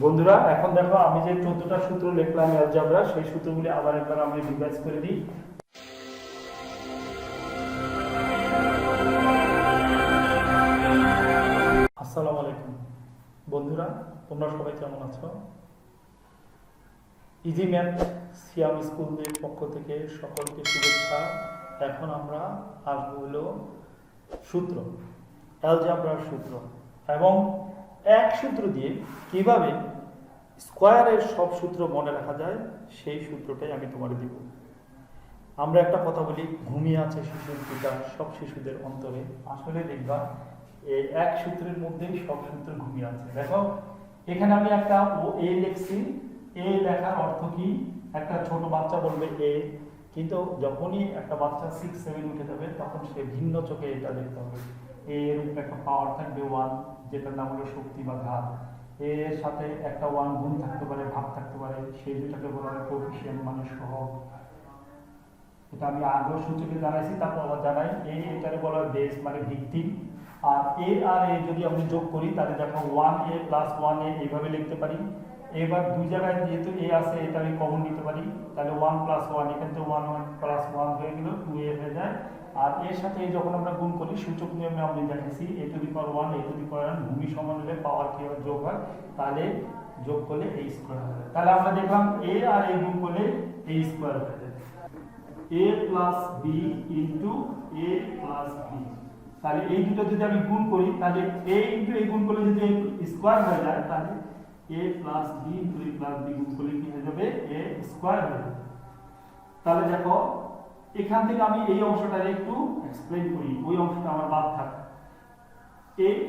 বন্ধুরা এখন দেখো আমি যে 14টা সূত্র লিখলাম অ্যালজেব্রা সেই সূত্রগুলি আবার একবার আমি রিভাইজ করে দিই। আসসালামু আলাইকুম বন্ধুরা, তোমরা সবাই কেমন আছো? ইজি ম্যাথ সিয়াম স্কুলের পক্ষ থেকে সকলকে শুভেচ্ছা। এখন আমরা আসবো হলো সূত্র, অ্যালজেব্রার সূত্র, এবং এক সূত্র দিয়ে কিভাবে স্কোয়ারের সব সূত্র মনে রাখা যায় সেই সূত্রটাই আমি তোমাকে দিব। আমরা একটা কথা বলি, ঘুমিয়ে আছে শিশুর পিতা সব শিশুদের অন্তরে। আসলে দেখবা এই এক সূত্রের মধ্যেই সব সূত্র ঘুমিয়ে আছে। দেখো এখানে আমি একটা এ লিখছি। এ লেখার অর্থ কি? একটা ছোট বাচ্চা বলবে এ, কিন্তু যখনই একটা বাচ্চা 6-7 উঠে যাবে তখন সে ভিন্ন চোখে এটা দেখতে হবে। এর একটা পাওয়ার থাকবে 1, যেটার নাম হলো শক্তি বা ঘাত। এর সাথে একটা 1 গুণ থাকতে পারে, ভাগ থাকতে পারে, সেই দুটাকে বলা হয় কোএফিসিয়েন্ট মানে সহগ। এটা আমি আগের সূত্রকে জানাইছি, তারপর আবার জানাই। এটাকে বলা হয় বেস মানে ভিত্তি। আর এ আর এ যদি আমি যোগ করি তাহলে দেখো 1a প্লাস 1a এইভাবে লিখতে পারি। এবার দুই জায়গায় যেহেতু এ আছে এটা আমি কমন নিতে পারি, তাহলে 1 প্লাস 1, এখান থেকে 1 প্লাস 1 হয়ে গেল 2a হয়ে যায়। আর এর সাথে যখন আমরা গুণ করি সূচক নিয়মে আমরা দেখেছি a to the power 1 a to the power n ভূমি সমান হলে পাওয়ার কি হয়? যোগ হয়, তাহলে যোগ করলে a স্কয়ার হবে। তাহলে আমরা দেখলাম a আর a গুণ করলে a স্কয়ার হয়ে যায়, a plus b into a plus b। তাহলে এই দুটো যদি আমি গুণ করি তাহলে a ইনটু a গুণ করলে যদি স্কয়ার হয়ে যায় তাহলে a plus b into a plus b গুণ করলে কি হয়ে যাবে? a স্কয়ার হয়ে যাবে। তাহলে দেখো এখান থেকে আমি এই অংশটা একটু এক্সপ্লেইন করি, ওই অংশটা আমার বাদ থাক।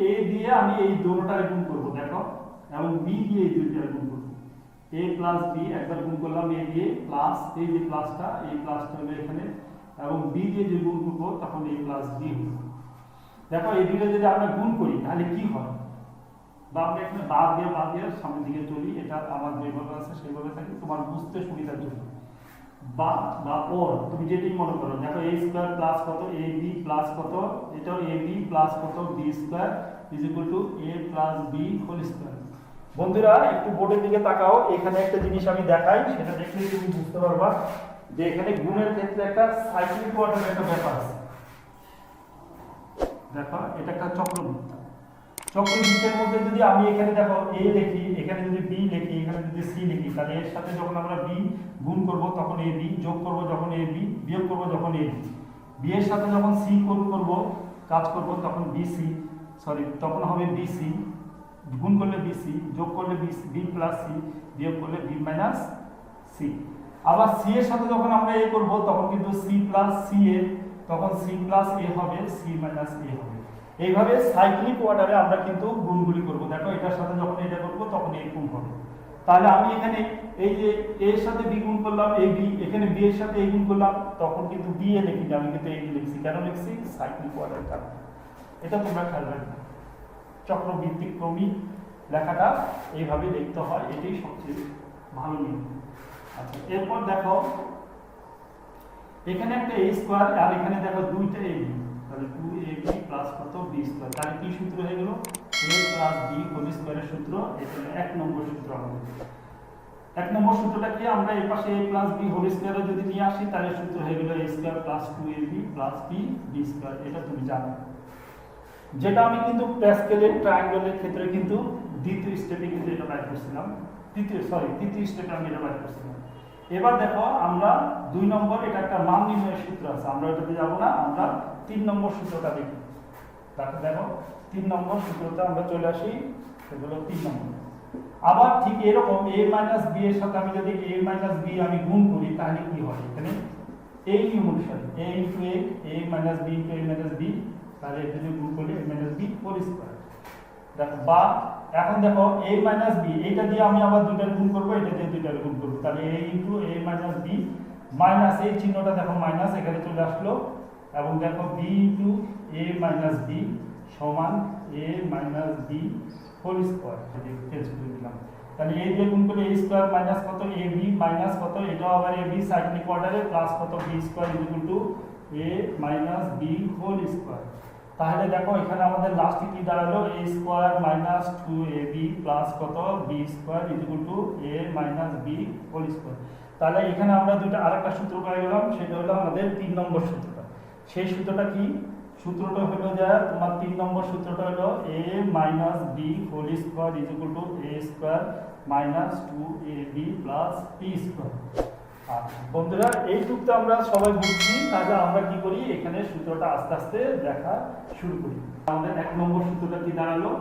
a দিয়ে আমি এই দুটোটার গুণ করব দেখো, এবং b দিয়ে এই দুটোটার গুণ করব। a প্লাস b একবার গুণ করলাম a দিয়ে, প্লাস এই যে প্লাসটা, এই প্লাসটা হলো এখানে, এবং b দিয়ে যে গুণ করব তখন a প্লাস b হবে। দেখো এই দুটো যদি আমরা গুণ করি তাহলে কি হয়? বা আমরা এখানে বাদ দিয়ে সামনের দিকে চলি, এটা আমার যেভাবে আছে সেইভাবে থাকে তোমার বুঝতে সুবিধার জন্য। বা ওর তুমি যেটাই মনে করো, দেখো a স্কয়ার প্লাস কত ab প্লাস কত, এটাও ab প্লাস কত b square is equal to a plus b whole square. বন্ধুরা একটু বোর্ডের দিকে তাকাও, এখানে একটা জিনিস আমি দেখাই, সেটা দেখলেই তুমি বুঝতে পারবা যে এখানে গুণের ক্ষেত্রে একটা সাইক্লিক অর্ডারের একটা ব্যাপার আছে। দেখো এটা একটা চক্রবৃত্ত। চক্রবৃত্তের মধ্যে যদি আমি এখানে দেখো a লিখি, এখানে যদি b লিখি, এখানে যদি c লিখি, তাহলে এর সাথে যখন আমরা b গুণ করব তখন ab, যোগ করব যখন ab, বিয়োগ করব যখন ab, b এর সাথে যখন c করব কাজ করব তখন bc, তখন হবে bc, গুণ করলে bc, যোগ করলে b প্লাস c, বিয়োগ করলে b মাইনাস c। আবার c এর সাথে যখন আমরা a করব তখন কিন্তু c প্লাস ca, তখন c প্লাস a হবে, c মাইনাস a হবে। এইভাবে সাইক্লিক অর্ডারে আমরা কিন্তু গুণগুলি করব। দেখো এটার সাথে যখন এটা করব তখন এই গুণ হবে। তাহলে আমি এখানে এই যে a এর সাথে b গুণ করলাম ab, এখানে b এর সাথে a গুণ করলাম, তখন কিন্তু b এ লিখি না, আমি কিন্তু a লিখছি। কেন লিখছি? সাইক্লিক অর্ডারের কারণে। এটা তোমরা খেয়াল রাখবে, চক্রবৃত্তিক ক্রমিক লেখাটা এইভাবে লিখতে হয়, এটাই সবচেয়ে ভালো নিয়ম। আচ্ছা এরপর দেখো এখানে একটা a স্কয়ার আর এখানে দেখো দুইটা ab, তাহলে 2ab প্লাস কত b স্কয়ার। তাহলে কি সূত্র হয়ে গেল? a প্লাস b হোল স্কয়ারের সূত্র। এটা 1 নম্বর সূত্র হবে। 1 নম্বর সূত্রটা কি? আমরা এই পাশে a প্লাস b হোল স্কয়ারে যদি নিয়ে আসি তাহলে সূত্র হয়ে গেল a square plus 2ab plus b square. এটা তুমি জানো, যেটা আমি কিন্তু প্যাসকেলের ট্রায়াঙ্গেলের ক্ষেত্রে কিন্তু দ্বিতীয় স্টেপে কিন্তু এটা বাইর করছিলাম, তৃতীয় স্টেপে আমি এটা বাইর করছিলাম। এবার দেখো আমরা 2 নম্বর, এটা একটা মান নির্ণয়ের সূত্র আছে, আমরা এটাতে যাব না, আমরা 3 নম্বর সূত্রটা দেখি। দেখো 3 নম্বর সূত্রটা আমরা চলে আসি, সেগুলো 3 নম্বর। আবার ঠিক এরকম a মাইনাস b এর সাথে আমি যদি a মাইনাস b আমি গুণ করি তাহলে কি হয়? এখানে এই নিয়ম অনুসারে a into a minus b into a minus b, তাহলে এটা যদি গুণ করলে a minus b whole square. দেখো বা এখন দেখো a মাইনাস b, এইটা দিয়ে আমি আবার দুইটার গুণ করব, এটা দিয়ে দুইটার গুণ করব, তাহলে a into a minus b, minus এই চিহ্নটা দেখো মাইনাস এখানে চলে আসলো, এবং দেখো b into a minus b সমান a minus b whole square. Change করে দিলাম, তাহলে a দিয়ে গুণ করলে a স্কয়ার মাইনাস কত ab মাইনাস কত, এটাও আবার ab সাইক্লিক অর্ডারে প্লাস কত b square is equal to a minus b whole square. তাহলে দেখো এখানে আমাদের লাস্টে কি দাঁড়ালো a square minus 2ab plus কত b square equal to a minus b whole square. তাহলে এখানে আমরা দুটো আরেকটা সূত্র পেয়ে গেলাম, সেটা হলো আমাদের 3 নম্বর সূত্রটা। সেই সূত্রটা কি? সূত্রটা হলো যে তোমার 3 নম্বর সূত্রটা হলো a minus b whole square equal to a square minus 2ab plus b square. আচ্ছা বন্ধুরা, এইটুকু আমরা সবাই বুঝছি। তাহলে আমরা কি করি, এখানে সূত্রটা আস্তে আস্তে দেখা শুরু করি। আমাদের 1 নম্বর সূত্রটা কি দাঁড়ালো?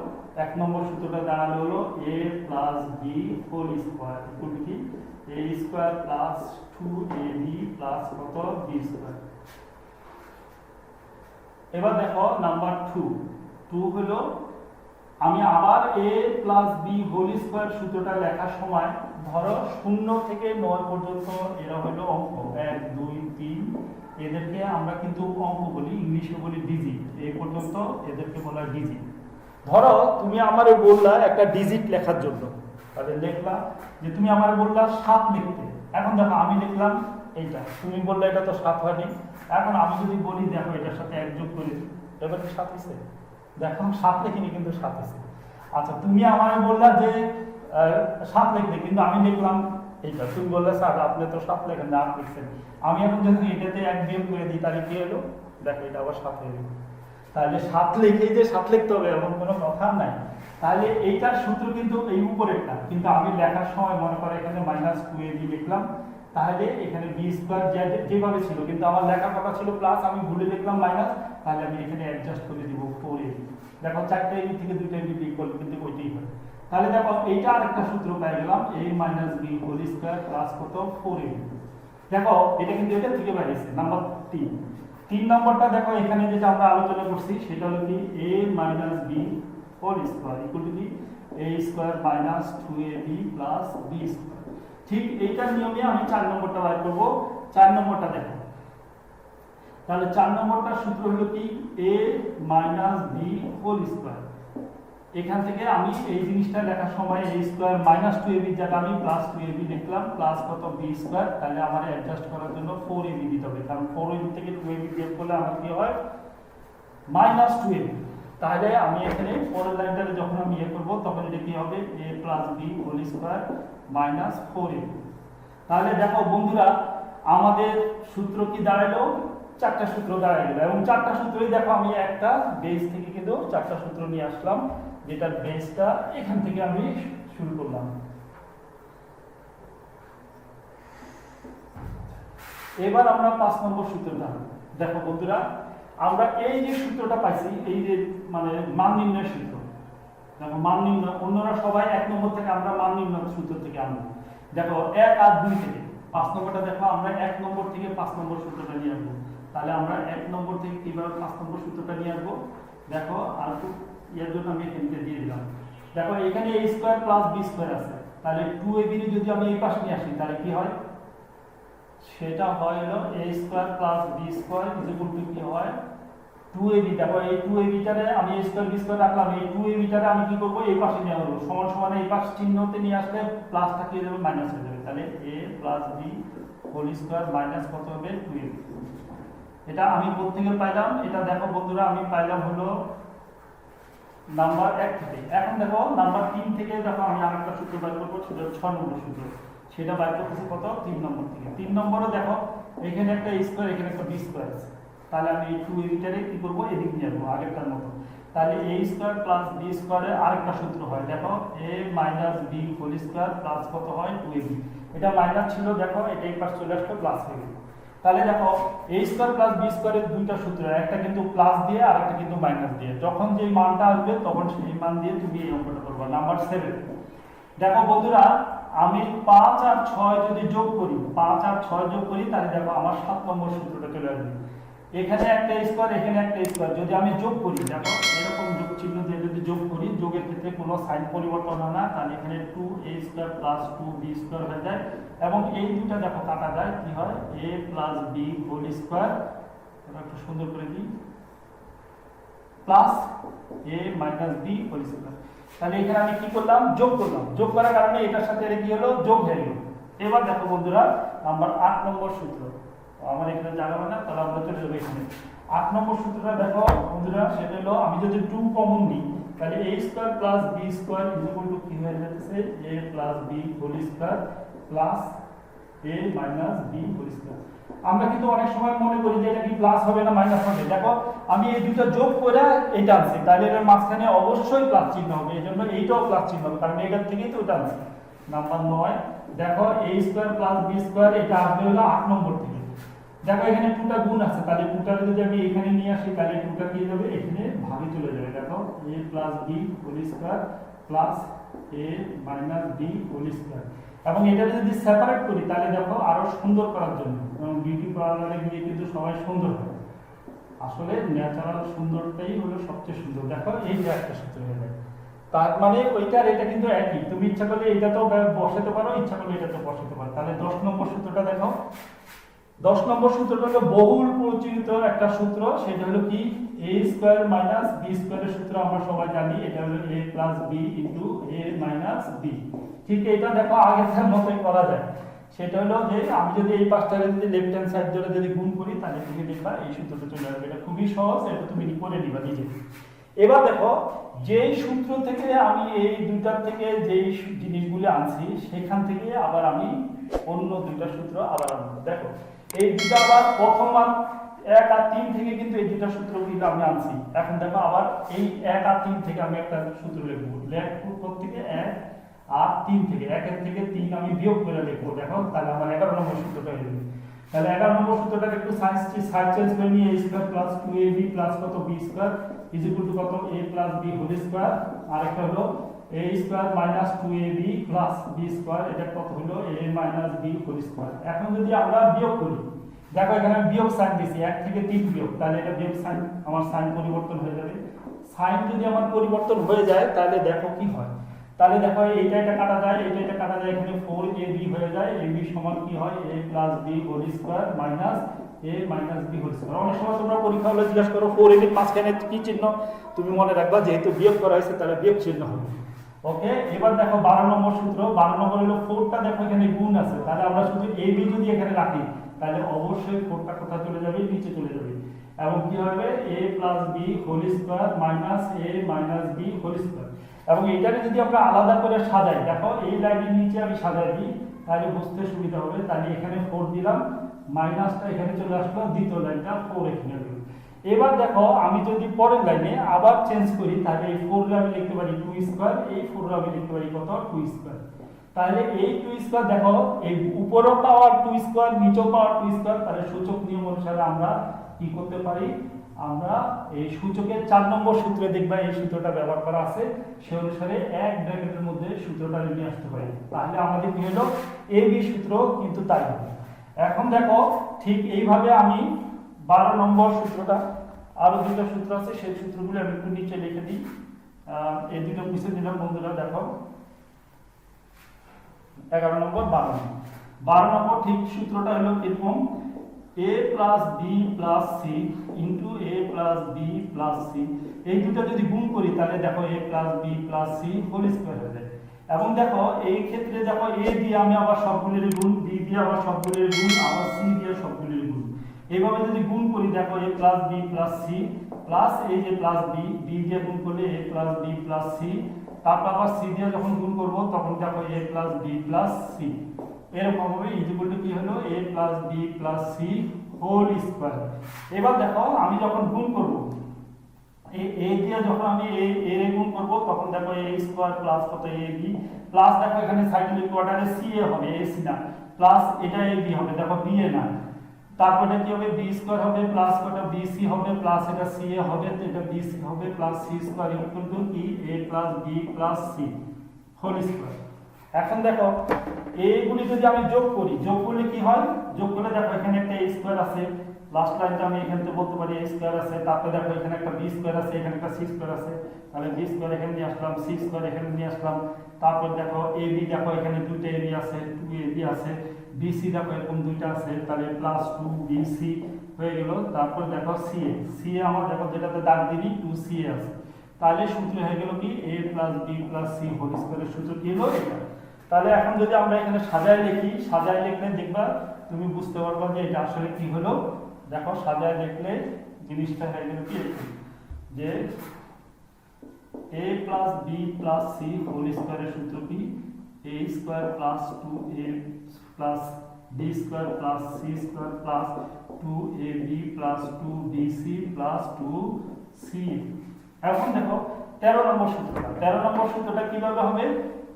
1 নম্বর সূত্রটা দাঁড়ালো হলো a plus b whole square equal to কি a square plus 2ab plus কত b স্কয়ার। এবার দেখো নাম্বার 2 হলো আমি আবার a plus b whole square সূত্রটা লেখার সময় ধরো 0 থেকে 9 পর্যন্ত এরা হলো অঙ্ক 1 2 3, এদেরকে আমরা কিন্তু অঙ্ক বলি, ইংলিশে বলি ডিজিট। এই পর্যন্ত এদেরকে বলা ডিজিট। ধরো তুমি আমারে বললা একটা ডিজিট লেখার জন্য, তাহলে লিখলা যে তুমি আমারে বললা 7 লিখতে। এখন দেখো আমি লিখলাম এইটা, তুমি বললে এটা তো 7 হয়নি। এখন আমি যদি বলি দেখো এটার সাথে 1 যোগ করে দিই, এবার কি 7 হইছে? দেখো 7 লিখিনি কিন্তু 7 হইছে। আচ্ছা তুমি আমারে বললা যে 7 লিখতে, কিন্তু আমি লিখলাম এইটা, তুমি বললে স্যার আপনি তো 7 লেখেন না, 8 লিখছেন। আমি এখন যদি এটাতে 1 বিয়োগ করে দিই তাহলে কি হলো? দেখো এটা আবার 7 হয়ে গেল। তাহলে 7 লিখেই যে 7 লিখতে হবে এমন কোনো কথা নাই। তাহলে এইটার সূত্র কিন্তু এই উপরেরটা, কিন্তু আমি লেখার সময় মনে করো এখানে মাইনাস 2ab লিখলাম, তাহলে এখানে b স্কয়ার যেভাবে ছিল, কিন্তু আমার লেখার কথা ছিল প্লাস, আমি ভুলে লিখলাম মাইনাস, তাহলে আমি এখানে অ্যাডজাস্ট করে দিব 4ab। দেখো 4টা ab থেকে 2টা ab ইকুয়াল কিন্তু ওইটাই হয়। তাহলে দেখো এইটা আরেকটা সূত্র পেয়ে গেলাম a minus b whole square plus কত 4ab। দেখো এটা কিন্তু এটা থেকে বেরিয়েছে। নাম্বার 3 নম্বরটা দেখো এখানে যেটা আমরা আলোচনা করছি সেটা হলো কি a minus b whole square equal to কি a square minus 2ab plus b square. ঠিক এইটার নিয়মে আমি 4 নম্বরটা বের করব। 4 নম্বরটা দেখো, তাহলে 4 নম্বরটার সূত্র হলো কি a minus b whole square. এখান থেকে আমি এই জিনিসটা লেখার সময় a স্কয়ার মাইনাস 2ab যেটা আমি প্লাস 2ab লিখলাম প্লাস কত b স্কয়ার। তাহলে আমার অ্যাডজাস্ট করার জন্য 4ab দিতে হবে, কারণ 4ab থেকে 2ab বিয়োগ করলে আমার কি হয় মাইনাস 2ab। তাহলে আমি এখানে পরের লাইনটাতে যখন আমি করব তখন এটা কি হবে a plus b whole square minus 4ab। তাহলে দেখো বন্ধুরা আমাদের সূত্র কি দাঁড়ালো? 4টা সূত্র দাঁড়ায় গেল, এবং 4টা সূত্রই দেখো আমি একটা বেস থেকে কিন্তু 4টা সূত্র নিয়ে আসলাম, যেটার বেসটা এখান থেকে আমি শুরু করলাম। এবার আমরা 5 নম্বর সূত্রটা দেখো বন্ধুরা, আমরা এই যে সূত্রটা পাইছি, এই যে মানে মান নির্ণয় সূত্র, দেখো মান নির্ণয় অন্যরা সবাই 1 নম্বর থেকে, আমরা মান নির্ণয় সূত্র থেকে আনবো। দেখো 1 আর 2 থেকে 5 নম্বরটা দেখো আমরা 1 নম্বর থেকে 5 নম্বর সূত্রটা নিয়ে আসবো। তাহলে আমরা 1 নম্বর থেকে কিভাবে 5 নম্বর সূত্রটা নিয়ে আসবো দেখো, আর এর জন্য আমি এখানে দিয়ে দিলাম। দেখো এখানে a square plus b square আছে, তাহলে 2ab যদি আমি এই পাশে নিয়ে আসি তাহলে কি হয়? সেটা হয় হলো a square plus b square equal to কি হয় 2ab। দেখো এই 2ab টারে আমি a স্কয়ার b স্কয়ার রাখলাম, এই 2ab টারে আমি কি করব এই পাশে নিয়ে আসব, সমান সমান এই পাশ চিহ্নতে নিয়ে আসলে প্লাসটা কি হয়ে যাবে মাইনাস হয়ে যাবে। তাহলে a plus b whole square minus কত হবে 2ab। এটা আমি কোথা থেকে পাইলাম? এটা দেখো বন্ধুরা আমি পাইলাম হলো নাম্বার 1 থেকে। এখন দেখো নাম্বার 3 থেকে দেখো আমি আরেকটা সূত্র বের করব, সেটা 6 নম্বর সূত্র। সেটা বের করতেছি কত 3 নম্বর থেকে। 3 নম্বরে দেখো এখানে একটা স্কয়ার এখানে একটা b স্কয়ার আছে, তাহলে আমি এই 2ab টারে কি করব এদিক নিয়ে আসবো আগেরটার মতো। তাহলে a স্কয়ার প্লাস b স্কয়ারের আরেকটা সূত্র হয়, দেখো a minus b whole square plus কত হয় 2ab। এটা মাইনাস ছিল, দেখো এটা এই পাশ চলে আসলো প্লাস হয়ে গেল। তাহলে দেখো a স্কয়ার প্লাস b স্কয়ারের দুইটা সূত্র, একটা কিন্তু প্লাস দিয়ে আর একটা কিন্তু মাইনাস দিয়ে। যখন যে মানটা আসবে তখন সেই মান দিয়ে তুমি এই অঙ্কটা করবে। নাম্বার 7 দেখো বন্ধুরা, আমি 5 আর 6 যদি যোগ করি, 5 আর 6 যোগ করি, তাহলে দেখো আমার 7 নম্বর সূত্রটা চলে আসবে। এখানে একটা স্কয়ার এখানে একটা স্কয়ার যদি আমি যোগ করি, দেখো এরকম যোগ চিহ্ন দিয়ে যদি যোগ করি, যোগের ক্ষেত্রে কোনো সাইন পরিবর্তন হয় না, তাহলে এখানে 2a square plus 2b square হয়ে যায়, এবং এই দুটো দেখো কাটা যায়, কি হয় a plus b whole square, এটা একটু সুন্দর করে দিই, plus a minus b whole square. তাহলে এখানে আমি কি করলাম যোগ করলাম, যোগ করার কারণে এটার সাথে এটা কি হলো যোগ হয়ে গেল। এবার দেখো বন্ধুরা নাম্বার 8 নম্বর সূত্র, আমার এখানে জানা হয় না, তাহলে আমরা চলে যাবো এখানে। 8 নম্বর সূত্রটা দেখো বন্ধুরা, সেটা হলো আমি যদি 2 কমন নিই তাহলে a square plus b square equal to কি হয়ে যাচ্ছে a plus b whole square plus a minus b whole square. আমরা কিন্তু অনেক সময় মনে করি যে এটা কি প্লাস হবে না মাইনাস হবে। দেখো আমি এই দুটো যোগ করে এটা আনছি, তাহলে এর মাঝখানে অবশ্যই প্লাস চিহ্ন হবে, এজন্য এইটাও প্লাস চিহ্ন হবে, কারণ এটার থেকেই তো এটা আনছি। নাম্বার 9 দেখো a square plus b square, এটা আসবে হলো 8 নম্বর থেকে। দেখো এখানে 2টা গুণ আছে, তাহলে 2টা যদি আমি এখানে নিয়ে আসি তাহলে 2টা কি যাবে এখানে ভাগে চলে যাবে। দেখো a plus b whole square plus a minus b whole square. এবং এটা যদি সেপারেট করি তাহলে দেখো আরো সুন্দর করার জন্য, এবং বিউটি পার্লারে গিয়ে কিন্তু সবাই সুন্দর হয়, আসলে ন্যাচারাল সুন্দরটাই হলো সবচেয়ে সুন্দর। দেখো এই যে একটা সূত্র হয়ে যায়, তার মানে ওইটার এটা কিন্তু একই, তুমি ইচ্ছা করলে এটা তো বসাতে পারো, ইচ্ছা করলে এটা তো বসাতে পারো। তাহলে 10 নম্বর সূত্রটা দেখো, 10 নম্বর সূত্রটা হলো বহুল প্রচলিত একটা সূত্র, সেটা হলো কি a স্কয়ার মাইনাস b স্কয়ারের সূত্র আমরা সবাই জানি, এটা হলো a plus b into a minus b। ঠিক এটা দেখো আগের মতোই করা যায়, সেটা হলো যে আমি যদি এই পাশটাকে যদি লেফট হ্যান্ড সাইড ধরে যদি গুণ করি তাহলে তুমি দেখবা এই সূত্রটা চলে আসবে। এটা খুবই সহজ, এটা তুমি করে নিবা নিজে। এবার দেখো যেই সূত্র থেকে আমি এই দুইটার থেকে যেই জিনিসগুলো আনছি সেখান থেকে আবার আমি অন্য দুইটা সূত্র আবার আনবো। দেখো এই দুটো আবার প্রথম আর 1 আর 3 থেকে কিন্তু এই দুটো সূত্র কিন্তু আমি আনছি। এখন দেখো আবার এই 1 আর 3 থেকে আমি একটা সূত্র লিখবো, লিখবো থেকে 1 আর 3 থেকে 1 এর থেকে 3 আমি বিয়োগ করে লিখবো। দেখো তাহলে আমার 11 নম্বর সূত্রটা হয়ে যাবে। তাহলে 11 নম্বর সূত্রটাকে একটু সাইড চেঞ্জ করে নিয়ে a square plus 2ab plus কত b square is equal to কত a plus b whole square, আর একটা হলো a square minus 2ab plus b square, এটা কত হলো a minus b whole square. এখন যদি আমরা বিয়োগ করি, দেখো এখানে বিয়োগ সাইন দিছি 1 থেকে 3 বিয়োগ, তাহলে এটা বিয়োগ সাইন, আমার সাইন পরিবর্তন হয়ে যাবে। সাইন যদি আমার পরিবর্তন হয়ে যায় তাহলে দেখো কি হয়, তাহলে দেখো এটা কাটা যায়, এটা কাটা যায়, এখানে 4ab হয়ে যায়, ab সমান কি হয় a plus b whole square minus a minus b whole square. অনেক সময় তোমরা পরীক্ষা হলে জিজ্ঞাসা করো 4ab এর মাঝখানে কি চিহ্ন, তুমি মনে রাখবা যেহেতু বিয়োগ করা হয়েছে তাহলে বিয়োগ চিহ্ন হবে। ওকে, এবার দেখো 12 নম্বর সূত্র, 12 নম্বর হলো 4টা, দেখো এখানে গুণ আছে, তাহলে আমরা শুধু ab যদি এখানে রাখি তাহলে অবশ্যই 4টা কোথায় চলে যাবে, নিচে চলে যাবে, এবং কি হবে a plus b whole square minus a minus b whole square. এবং এইটাকে যদি আমরা আলাদা করে সাজাই, দেখো এই লাইনের নিচে আমি সাজাই দিই তাহলে বুঝতে সুবিধা হবে। তাহলে এখানে 4 দিলাম, মাইনাসটা এখানে চলে আসলো, দ্বিতীয় লাইনটা 4 এখানে দিলাম। এবার দেখো আমি যদি পরের লাইনে আবার চেঞ্জ করি তাহলে এই 4 কে আমি লিখতে পারি 2 স্কয়ার, এই 4 কে আমি লিখতে পারি কত 2 স্কয়ার। তাহলে এই 2 স্কয়ার দেখো এই উপরেও পাওয়ার 2 স্কয়ার, নিচেও পাওয়ার 2 স্কয়ার, তাহলে সূচক নিয়ম অনুসারে আমরা কি করতে পারি, আমরা এই সূচকের 4 নম্বর সূত্রে দেখবা এই সূত্রটা ব্যবহার করা আছে, সেই অনুসারে এক ব্র্যাকেটের মধ্যে সূত্রটা নিয়ে আসতে পারি, তাহলে আমাদের কি হলো ab সূত্র কিন্তু তাই হবে। এখন দেখো ঠিক এইভাবে আমি 12 নম্বর সূত্রটা, আরো দুটো সূত্র আছে সেই সূত্রগুলো আমি একটু নিচে লিখে দিই, এই দুটো মুছে দিলাম বন্ধুরা। দেখো 11 নম্বর 12 নম্বর ঠিক সূত্রটা হলো এরকম, a plus b plus c into a plus b plus c, এই দুটো যদি গুণ করি তাহলে দেখো a plus b plus c whole square হয়ে যায়। এবং দেখো এই ক্ষেত্রে দেখো a দিয়ে আমি আবার সবগুলির গুণ, b দিয়ে আবার সবগুলির গুণ, আবার c দিয়ে সবগুলির গুণ, এইভাবে যদি গুণ করি দেখো a plus b plus c plus এই যে প্লাস b, b দিয়ে গুণ করলে a plus b plus c, তারপর আবার c দিয়ে যখন গুণ করব তখন দেখো a plus b plus c, এরকম হবে ইকুয়াল টু কি হলো a plus b plus c whole square. এবার দেখো আমি যখন গুণ করব এই a দিয়ে যখন আমি a গুণ করব তখন দেখো a স্কয়ার প্লাস কত ab প্লাস দেখো এখানে সাইক্লিক কোয়াড্রান্টে ca হবে, ac না, প্লাস এটা ab হবে, দেখো ba না, তারপরে কি হবে b স্কয়ার হবে প্লাস কত bc হবে প্লাস এটা ca হবে, তো এটা bc হবে plus c square equal to কি a plus b plus c whole square. এখন দেখো এইগুলি যদি আমি যোগ করি, যোগ করলে কি হয়, যোগ করলে দেখো এখানে একটা a স্কয়ার আছে, লাস্ট লাইনটা আমি এখান থেকে বলতে পারি a স্কয়ার আছে, তারপরে দেখো এখানে একটা b স্কয়ার আছে, এখানে একটা c স্কয়ার আছে, তাহলে b স্কয়ার এখানে নিয়ে আসলাম, c স্কয়ার এখানে নিয়ে আসলাম, তারপর দেখো ab দেখো এখানে দুটো ab আছে, 2ab আছে, bc দেখো এরকম দুইটা আছে, তাহলে প্লাস 2bc হয়ে গেল। তারপর দেখো ca আমার দেখো যেটাতে দাগ দিই 2ca আছে, তাহলে সূত্র হয়ে গেল কি a plus b plus c whole স্কয়ারের সূত্র কি হলো এটা। তাহলে এখন যদি আমরা এখানে সাজায় লিখি, সাজায় লিখলে দেখবা তুমি বুঝতে পারবা যে এটা আসলে কি হলো। দেখো সাজায় লিখলে জিনিসটা হয়ে গেল কি যে a plus B plus C whole স্কয়ারের সূত্র কি a square plus 2a plus B square plus C square plus 2ab plus 2bc plus 2c। এখন দেখো 13 নম্বর সূত্রটা কিভাবে হবে?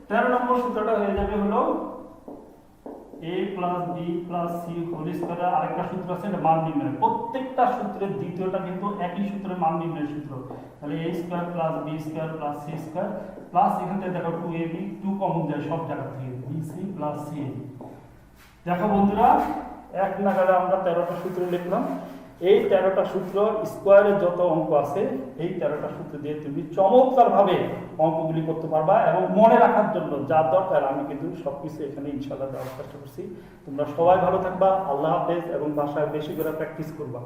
13 নম্বর সূত্রটা হয়ে যাবে হলো a plus B plus C whole স্কয়ারের আরেকটা সূত্র আছে, এটা মান নির্ণয়। প্রত্যেকটা সূত্রের দ্বিতীয়টা কিন্তু একই সূত্রের মান নির্ণয়ের সূত্র। তাহলে a square plus B square plus C square plus এখান থেকে দেখো 2ab 2 কমন যায় সব জায়গা থেকে bc প্লাস c। দেখো বন্ধুরা, এক নাগাড়ে আমরা 13টা সূত্র লিখলাম। এই 13টা সূত্র স্কয়ারের যত অঙ্ক আছে এই 13টা সূত্র দিয়ে তুমি চমৎকারভাবে অঙ্কগুলি করতে পারবা এবং মনে রাখার জন্য যা দরকার আমি কিন্তু সবকিছু এখানে ইনশাআল্লাহ দেওয়ার চেষ্টা করছি। তোমরা সবাই ভালো থাকবা। আল্লাহ হাফেজ এবং বাসায় বেশি করে প্র্যাকটিস করবা।